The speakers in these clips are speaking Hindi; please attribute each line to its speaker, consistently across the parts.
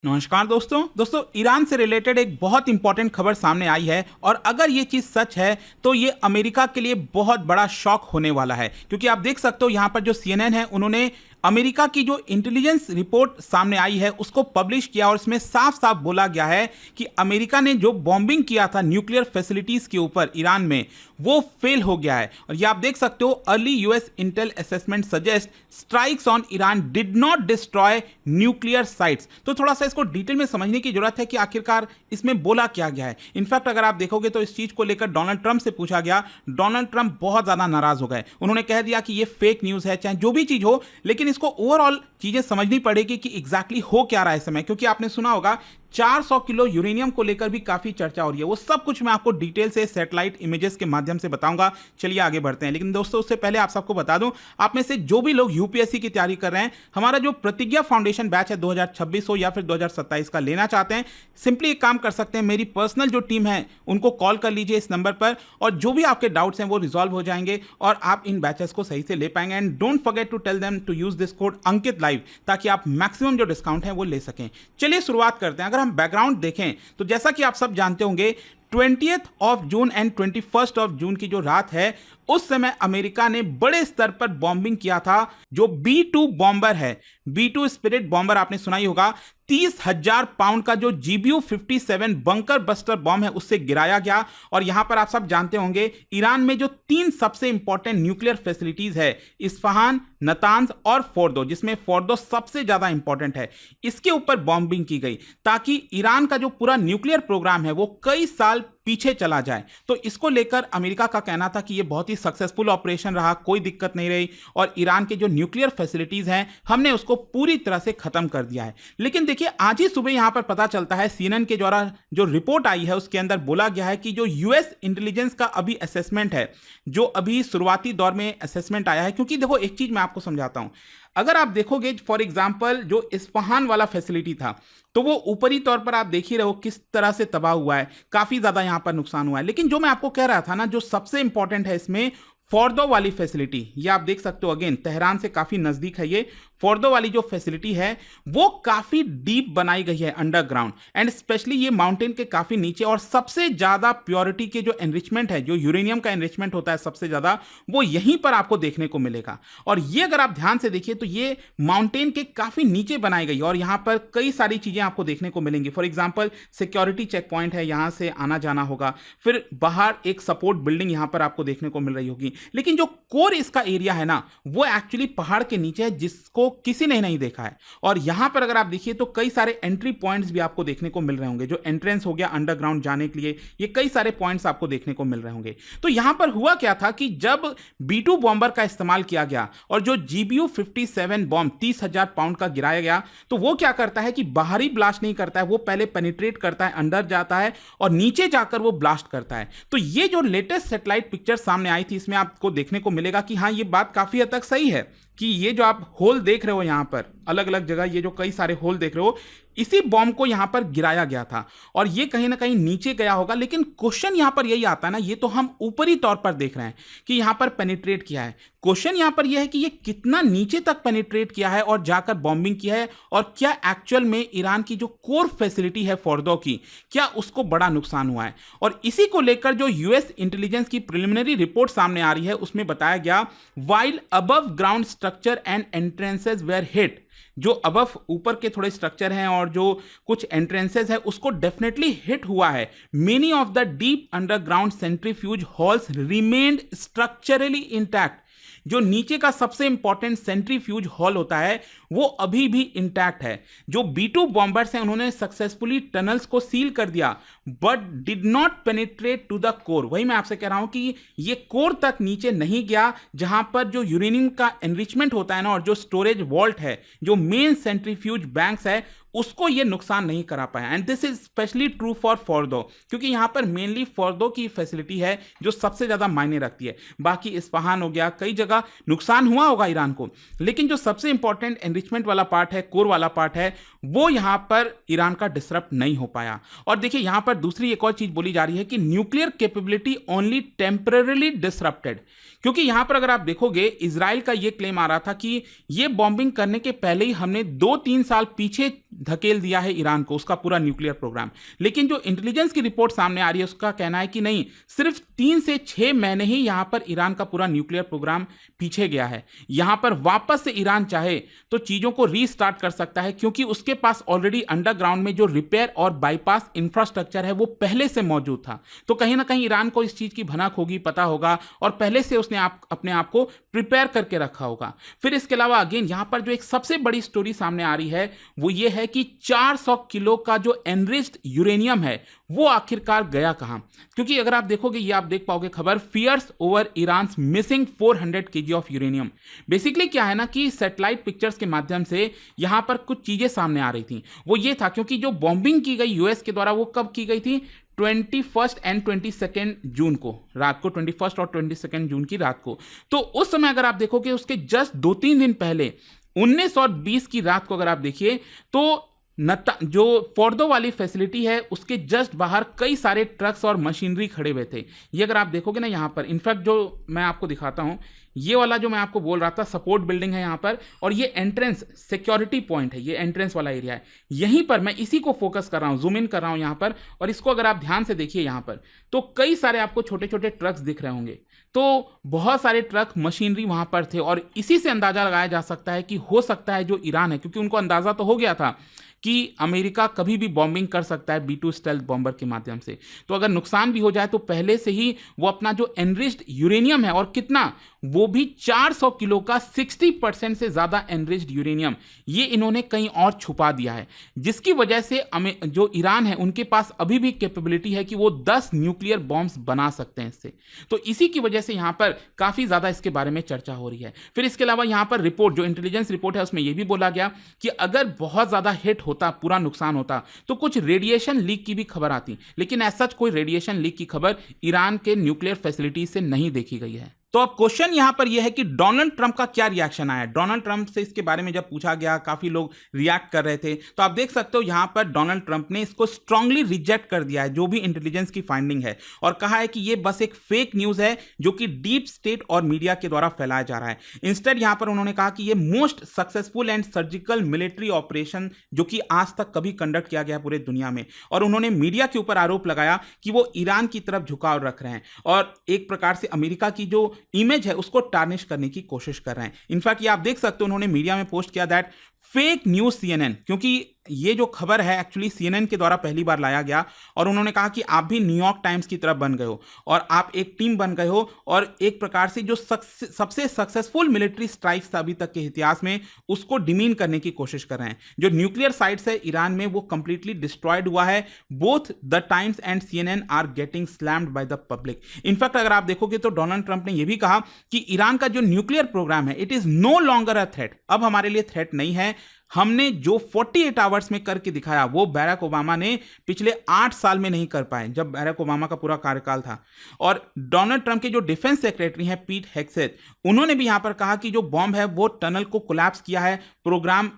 Speaker 1: नमस्कार दोस्तों ईरान से रिलेटेड एक बहुत इंपॉर्टेंट खबर सामने आई है और अगर ये चीज़ सच है तो ये अमेरिका के लिए बहुत बड़ा शॉक होने वाला है, क्योंकि आप देख सकते हो यहाँ पर जो CNN है उन्होंने अमेरिका की जो इंटेलिजेंस रिपोर्ट सामने आई है उसको पब्लिश किया और इसमें साफ साफ बोला गया है कि अमेरिका ने जो बॉम्बिंग किया था न्यूक्लियर फैसिलिटीज के ऊपर ईरान में वो फेल हो गया है। और ये आप देख सकते हो, early US Intel assessment suggest strikes on Iran did not destroy nuclear sites. तो थोड़ा सा इसको डिटेल में समझने की जरूरत है कि आखिरकार इसमें बोला क्या गया है। इनफैक्ट अगर आप देखोगे तो इस चीज को लेकर डोनाल्ड ट्रंप से पूछा गया, डोनाल्ड ट्रंप बहुत ज्यादा नाराज हो गए। उन्होंने कह दिया कि ये फेक न्यूज है, चाहे जो भी चीज हो, लेकिन इसको ओवरऑल चीजें समझनी पड़ेगी कि एग्जैक्टली हो क्या रहा है इस समय। क्योंकि आपने सुना होगा 400 किलो यूरेनियम को लेकर भी काफी चर्चा हो रही है। वो सब कुछ मैं आपको डिटेल से सैटेलाइट इमेजेस के माध्यम से बताऊंगा। चलिए आगे बढ़ते हैं। लेकिन दोस्तों उससे पहले आप सबको बता दूं, आप में से जो भी लोग यूपीएससी की तैयारी कर रहे हैं, हमारा जो प्रतिज्ञा फाउंडेशन बैच है 2026 हो या फिर 2027 का लेना चाहते हैं, सिंपली एक काम कर सकते हैं, मेरी पर्सनल जो टीम है उनको कॉल कर लीजिए इस नंबर पर और जो भी आपके डाउट्स हैं वो रिजॉल्व हो जाएंगे और आप इन बैचेस को सही से ले पाएंगे। And don't forget to tell them to use this code Ankit live, ताकि आप मैक्सिमम जो डिस्काउंट है वो ले सकें। चलिए शुरुआत करते हैं। अगर हम बैकग्राउंड देखें तो जैसा कि आप सब जानते होंगे 20th of June and 21st of June की जो रात है उस समय अमेरिका ने बड़े स्तर पर बॉम्बिंग किया था। जो B2 बॉम्बर है, B2 स्पिरिट बॉम्बर आपने सुना ही होगा, 30,000 पाउंड का जो GBU-57 बंकर बस्टर बॉम्ब है उससे गिराया गया। और यहां पर आप सब जानते होंगे ईरान में जो 3 सबसे इंपॉर्टेंट न्यूक्लियर फैसिलिटीज है, इस्फहान, नतांज और फोर्दो, जिसमें फोर्दो सबसे ज्यादा इंपॉर्टेंट है, इसके ऊपर बॉम्बिंग की गई ताकि ईरान का जो पूरा न्यूक्लियर प्रोग्राम है वो कई साल पीछे चला जाए। तो इसको लेकर अमेरिका का कहना था कि यह बहुत ही सक्सेसफुल ऑपरेशन रहा, कोई दिक्कत नहीं रही और ईरान के जो न्यूक्लियर फैसिलिटीज हैं हमने उसको पूरी तरह से खत्म कर दिया है। लेकिन देखिए आज ही सुबह यहां पर पता चलता है, CNN के द्वारा जो रिपोर्ट आई है उसके अंदर बोला गया है कि जो यूएस इंटेलिजेंस का अभी असेसमेंट है, जो अभी शुरुआती दौर में असेसमेंट आया है, क्योंकि देखो एक चीज मैं आपको समझाता हूं, अगर आप देखोगे फॉर एग्जांपल जो इस्फहान वाला फैसिलिटी था तो वो ऊपरी तौर पर आप देख ही रहे हो किस तरह से तबाह हुआ है, काफी ज्यादा यहां पर नुकसान हुआ है। लेकिन जो मैं आपको कह रहा था ना, जो सबसे इंपॉर्टेंट है इसमें फोर्दो वाली फैसिलिटी, ये आप देख सकते हो, अगेन तेहरान से काफी नजदीक है ये फोर्दो वाली जो फैसिलिटी है वो काफी डीप बनाई गई है अंडरग्राउंड एंड स्पेशली ये माउंटेन के काफी नीचे। और सबसे ज्यादा प्योरिटी के जो एनरिचमेंट है, जो यूरेनियम का एनरिचमेंट होता है सबसे ज्यादा, वो यहीं पर आपको देखने को मिलेगा। और ये अगर आप ध्यान से देखिए तो ये माउंटेन के काफी नीचे बनाई गई है और यहां पर कई सारी चीजें आपको देखने को मिलेंगी। For example security check point है, यहां से आना जाना होगा, फिर बाहर एक सपोर्ट बिल्डिंग यहां पर आपको देखने को मिल रही होगी। लेकिन जो कोर इसका एरिया है ना, वो एक्चुअली पहाड़ के नीचे है जिसको किसी ने नहीं देखा है। और यहां पर अगर आप देखिए तो कई सारे एंट्री पॉइंट्स भी आपको देखने को मिल रहे होंगे, जो एंट्रेंस हो गया अंडरग्राउंड जाने के लिए, ये कई सारे पॉइंट्स आपको देखने को मिल रहे होंगे। तो यहां पर हुआ क्या था कि जब B2 बॉम्बर का इस्तेमाल किया गया और जो GBU-57 बॉम्ब 30,000 पाउंड का गिराया गया, तो वो क्या करता है कि बाहरी ब्लास्ट नहीं करता है, वो पहले पेनिट्रेट करता है, अंदर जाता है और नीचे जाकर वो ब्लास्ट करता है। तो ये जो लेटेस्ट सैटेलाइट पिक्चर सामने आई थी इसमें आपको देखने को मिलेगा कि हाँ, ये बात काफी हद तक सही है कि ये जो आप होल देख रहे हो यहां पर अलग अलग जगह, ये जो कई सारे होल देख रहे हो, इसी बॉम्ब को यहां पर गिराया गया था और ये कहीं ना कहीं नीचे गया होगा। लेकिन क्वेश्चन यहां पर यही आता है ना, ये तो हम ऊपरी तौर पर देख रहे हैं कि यहां पर पेनिट्रेट किया है, क्वेश्चन यहां पर यह है कि ये कितना नीचे तक पेनिट्रेट किया है और जाकर बॉम्बिंग किया है और क्या एक्चुअल में ईरान की जो कोर फैसिलिटी है फोर्दो की, क्या उसको बड़ा नुकसान हुआ है। और इसी को लेकर जो यूएस इंटेलिजेंस की प्रिलिमिनरी रिपोर्ट सामने आ रही है उसमें बताया गया, while above ground structure and entrances were hit, जो अबव ऊपर के थोड़े स्ट्रक्चर हैं और जो कुछ एंट्रेंसेस है उसको डेफिनेटली हिट हुआ है। Many of the deep underground centrifuge halls remained structurally intact, जो नीचे का सबसे इंपॉर्टेंट सेंट्रीफ्यूज हॉल होता है वो अभी भी इंटैक्ट है। जो B2 बॉम्बर्स हैं उन्होंने सक्सेसफुली टनल्स को सील कर दिया but did not penetrate to the core. वही मैं आपसे कह रहा हूं कि ये कोर तक नीचे नहीं गया, जहां पर जो यूरेनियम का एनरिचमेंट होता है ना और जो स्टोरेज वॉल्ट है, जो मेन सेंट्रीफ्यूज बैंक्स है, उसको ये नुकसान नहीं करा पाया। And this is specially true for Fordow, क्योंकि यहां पर मेनली फोर्दो की फैसिलिटी है जो सबसे ज्यादा मायने रखती है। बाकी इस्फहान हो गया, कई जगह नुकसान हुआ होगा ईरान को, लेकिन जो सबसे इंपॉर्टेंट एनरिचमेंट वाला पार्ट है, कोर वाला पार्ट है, वो यहां पर ईरान का डिसरप्ट नहीं हो पाया। और देखिए यहां पर दूसरी एक और चीज बोली जा रही है कि nuclear capability only temporarily disrupted, क्योंकि यहां पर अगर आप देखोगे इजराइल का यह क्लेम आ रहा था कि यह बॉम्बिंग करने के पहले ही हमने 2-3 साल पीछे धकेल दिया है ईरान को, उसका पूरा न्यूक्लियर प्रोग्राम। लेकिन जो इंटेलिजेंस की रिपोर्ट सामने आ रही है उसका कहना है कि नहीं, सिर्फ 3 से 6 महीने ही यहां पर ईरान का पूरा न्यूक्लियर प्रोग्राम पीछे गया है। यहां पर वापस से ईरान चाहे तो चीजों को रीस्टार्ट कर सकता है, क्योंकि उसके पास ऑलरेडी अंडरग्राउंड में जो रिपेयर और बाईपास इंफ्रास्ट्रक्चर है वो पहले से मौजूद था। तो कहीं ना कहीं ईरान को इस चीज की भनक होगी, पता होगा, और पहले से उसने अपने आप को प्रिपेयर करके रखा होगा। फिर इसके अलावा अगेन यहां पर जो एक सबसे बड़ी स्टोरी सामने आ रही है वो ये है कि 400 किलो का जो एनरिच्ड यूरेनियम है वो आखिरकार गया कहां। क्योंकि अगर आप देखोगे, ये आप देख पाओगे खबर, fears over Iran's missing 400 KG of uranium. Basically क्या है ना कि सैटेलाइट पिक्चर्स के माध्यम से यहां पर कुछ चीजें सामने आ रही थी। वो ये था क्योंकि जो बॉम्बिंग की गई यूएस के द्वारा वो कब की गई थी, 21 एंड 22 जून को रात को, 21 और 22 जून की रात को। तो उस समय अगर आप देखोगे उसके जस्ट 2-3 दिन पहले 19 और 20 की रात को अगर आप देखिए तो जो फोर्दो वाली फैसिलिटी है उसके जस्ट बाहर कई सारे ट्रक्स और मशीनरी खड़े हुए थे। ये अगर आप देखोगे ना यहाँ पर, इनफैक्ट जो मैं आपको दिखाता हूँ, ये वाला जो मैं आपको बोल रहा था सपोर्ट बिल्डिंग है यहाँ पर, और ये एंट्रेंस सिक्योरिटी पॉइंट है, ये एंट्रेंस वाला एरिया है। यहीं पर मैं इसी को फोकस कर रहा हूँ, जूम इन कर रहा हूँ यहाँ पर, और इसको अगर आप ध्यान से देखिए यहाँ पर तो कई सारे आपको छोटे छोटे ट्रक्स दिख रहे होंगे। तो बहुत सारे ट्रक मशीनरी वहां पर थे, और इसी से अंदाजा लगाया जा सकता है कि हो सकता है जो ईरान है, क्योंकि उनको अंदाजा तो हो गया था कि अमेरिका कभी भी बॉम्बिंग कर सकता है B-2 स्टेल्थ बॉम्बर के माध्यम से। तो अगर नुकसान भी हो जाए तो पहले से ही वो अपना जो एनरिच्ड यूरेनियम है, और कितना, वो भी 400 किलो का 60% से ज्यादा एनरिच्ड यूरेनियम, ये इन्होंने कहीं और छुपा दिया है, जिसकी वजह से जो ईरान है उनके पास अभी भी कैपेबिलिटी है कि वो 10 न्यूक्लियर बॉम्ब्स बना सकते हैं इससे। तो इसी की वजह से यहां पर काफी ज्यादा इसके बारे में चर्चा हो रही है। फिर इसके अलावा यहां पर रिपोर्ट, जो इंटेलिजेंस रिपोर्ट है, उसमें यह भी बोला गया कि अगर बहुत ज्यादा हिट होता, पूरा नुकसान होता, तो कुछ रेडिएशन लीक की भी खबर आती, लेकिन ऐसा कोई रेडिएशन लीक की खबर ईरान के न्यूक्लियर फैसिलिटी से नहीं देखी गई है। तो अब क्वेश्चन यहां पर यह है कि डोनाल्ड ट्रंप का क्या रिएक्शन आया। डोनाल्ड ट्रंप से इसके बारे में जब पूछा गया, काफी लोग रिएक्ट कर रहे थे, तो आप देख सकते हो यहां पर डोनाल्ड ट्रंप ने इसको स्ट्रांगली रिजेक्ट कर दिया है, जो भी इंटेलिजेंस की फाइंडिंग है, और कहा है कि यह बस एक फेक न्यूज है जो कि डीप स्टेट और मीडिया के द्वारा फैलाया जा रहा है। इंस्टेड यहां पर उन्होंने कहा कि यह most successful and surgical military operation जो कि आज तक कभी कंडक्ट किया गया पूरे दुनिया में, और उन्होंने मीडिया के ऊपर आरोप लगाया कि वो ईरान की तरफ झुकाव रख रहे हैं और एक प्रकार से अमेरिका की जो इमेज है उसको टार्निश करने की कोशिश कर रहे हैं। इनफैक्ट ये आप देख सकते हो, उन्होंने मीडिया में पोस्ट किया दैट फेक न्यूज CNN, क्योंकि ये जो खबर है एक्चुअली CNN के द्वारा पहली बार लाया गया, और उन्होंने कहा कि आप भी न्यूयॉर्क टाइम्स की तरफ बन गए हो और आप एक टीम बन गए हो, और एक प्रकार से जो सबसे सक्सेसफुल मिलिट्री स्ट्राइक्स था अभी तक के इतिहास में, उसको डिमीन करने की कोशिश कर रहे हैं। जो न्यूक्लियर साइट्स है ईरान में वो कंप्लीटली डिस्ट्रॉयड हुआ है। Both the Times and CNN are getting slammed by the public. In fact अगर आप देखोगे तो डोनाल्ड ट्रंप ने यह भी कहा कि ईरान का जो न्यूक्लियर प्रोग्राम है it is no longer a threat, अब हमारे लिए थ्रेट नहीं है। हमने जो 48 आवर्स में करके दिखाया वो बैरक ओबामा ने पिछले 8 साल में नहीं कर पाए, जब बैरक ओबामा का पूरा कार्यकाल था। और डोनाल्ड ट्रंप के जो डिफेंस सेक्रेटरी हैं पीट हेग्सेथ, उन्होंने भी यहां पर कहा कि जो बॉम्ब है वो टनल को कोलैप्स किया है, प्रोग्राम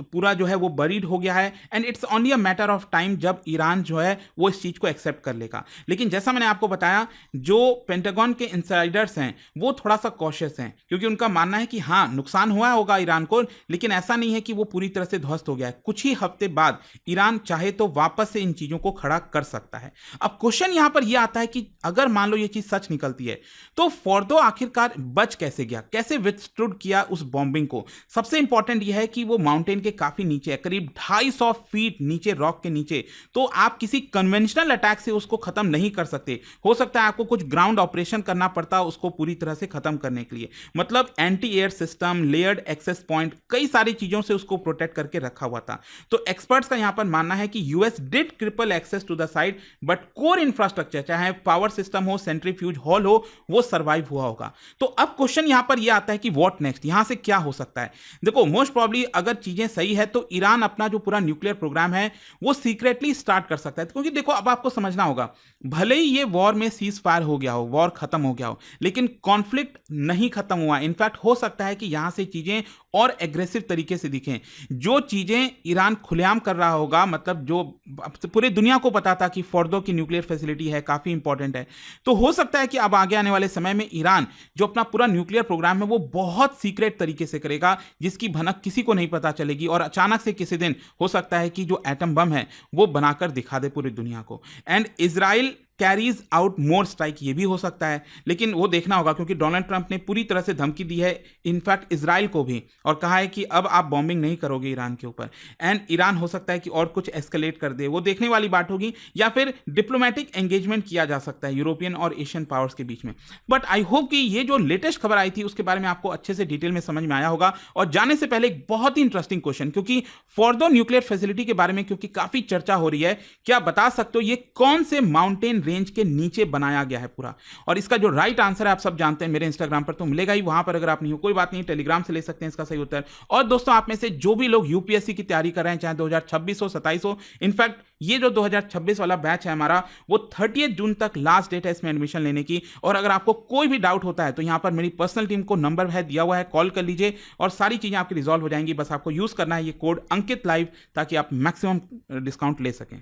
Speaker 1: पूरा जो है वो बरीड हो गया है, and it's only a matter of time जब ईरान जो है वो इस चीज को एक्सेप्ट कर लेगा। लेकिन जैसा मैंने आपको बताया, जो पेंटागन के इंसाइडर्स हैं वो थोड़ा सा कॉशियस हैं, क्योंकि उनका मानना है कि हाँ नुकसान हुआ होगा ईरान को, लेकिन ऐसा नहीं है कि वो पूरी तरह से ध्वस्त हो गया है। कुछ ही हफ्ते बाद ईरान चाहे तो वापस से इन चीजों को खड़ा कर सकता है। अब क्वेश्चन यहां पर यह आता है कि अगर मान लो ये चीज सच निकलती है तो फोर्दो आखिरकार बच कैसे गया, कैसे विथस्टूड किया उस बॉम्बिंग को। सबसे इंपॉर्टेंट यह है कि वो माउंटेन के काफी नीचे है, करीब 250 फीट नीचे, रॉक के नीचे, तो आप किसी कन्वेंशनल अटैक से उसको खत्म नहीं कर सकते। हो सकता है आपको कुछ ग्राउंड ऑपरेशन करना पड़ता उसको पूरी तरह से खत्म करने के लिए, मतलब anti air system, layered access point, कई सारी चीजों से उसको प्रोटेक्ट करके रखा हुआ था। तो एक्सपर्ट्स का यहां पर मानना है कि US did cripple access to the site, but core infrastructure, चाहे पावर सिस्टम हो, सेंट्रीफ्यूज हॉल हो, वो सर्वाइव हुआ होगा। तो अब क्वेश्चन यहां पर यह आता है कि व्हाट नेक्स्ट, यहां से क्या हो सकता है। देखो मोस्ट प्रॉब्ली अगर चीजें सही है तो ईरान अपना जो पूरा न्यूक्लियर प्रोग्राम है वो सीक्रेटली स्टार्ट कर सकता है, क्योंकि देखो अब आपको समझना होगा, भले ही ये वॉर में सीज फायर हो गया हो, वॉर खत्म हो गया हो, लेकिन कॉन्फ्लिक्ट नहीं खत्म हुआ। इनफैक्ट हो सकता है कि यहां से चीजें और एग्रेसिव तरीके से दिखें। जो चीजें ईरान खुलेआम कर रहा होगा, मतलब जो पूरे दुनिया को पता था कि फोर्दो की न्यूक्लियर फैसिलिटी है, काफी इंपॉर्टेंट है, तो हो सकता है कि अब आगे आने वाले समय में ईरान जो अपना पूरा न्यूक्लियर प्रोग्राम है वो बहुत सीक्रेट तरीके से करेगा, जिसकी भनक किसी को नहीं पता चलेगी, और अचानक से किसी दिन हो सकता है कि जो एटम बम है वो बनाकर दिखा दे पूरी दुनिया को। And Israel carries out more strike, ये भी हो सकता है, लेकिन वो देखना होगा, क्योंकि डोनाल्ड ट्रंप ने पूरी तरह से धमकी दी है इनफैक्ट इजराइल को भी, और कहा है कि अब आप बॉम्बिंग नहीं करोगे ईरान के ऊपर। एंड ईरान हो सकता है कि और कुछ एस्केलेट कर दे, वो देखने वाली बात होगी, या फिर डिप्लोमेटिक एंगेजमेंट किया जा सकता है यूरोपियन और एशियन पावर्स के बीच में। बट आई होप कि ये जो लेटेस्ट खबर आई थी उसके बारे में आपको अच्छे से डिटेल में समझ में आया होगा। और जाने से पहले एक बहुत ही इंटरेस्टिंग क्वेश्चन, क्योंकि फोर्दो न्यूक्लियर फैसिलिटी के बारे में क्योंकि काफी चर्चा हो रही है, क्या बता सकते हो ये कौन से माउंटेन रेंज के नीचे बनाया गया है पूरा? और इसका जो राइट आंसर है आप सब जानते हैं, मेरे इंस्टाग्राम पर तो मिलेगा ही, वहां पर अगर आप नहीं हो कोई बात नहीं, टेलीग्राम से ले सकते हैं इसका सही उत्तर। और दोस्तों आप में से जो भी लोग यूपीएससी की तैयारी कर रहे हैं, चाहे 2026 हो 27 हो, इनफैक्ट ये जो 2026 वाला बैच है हमारा, वो 30 जून तक लास्ट डेट है इसमें एडमिशन लेने की। और अगर आपको कोई भी डाउट होता है तो यहां पर मेरी पर्सनल टीम को नंबर है दिया हुआ है, कॉल कर लीजिए और सारी चीजें आपकी रिजॉल्व हो जाएंगी। बस आपको यूज करना है ये कोड अंकित लाइव, ताकि आप मैक्सिमम डिस्काउंट ले सकें।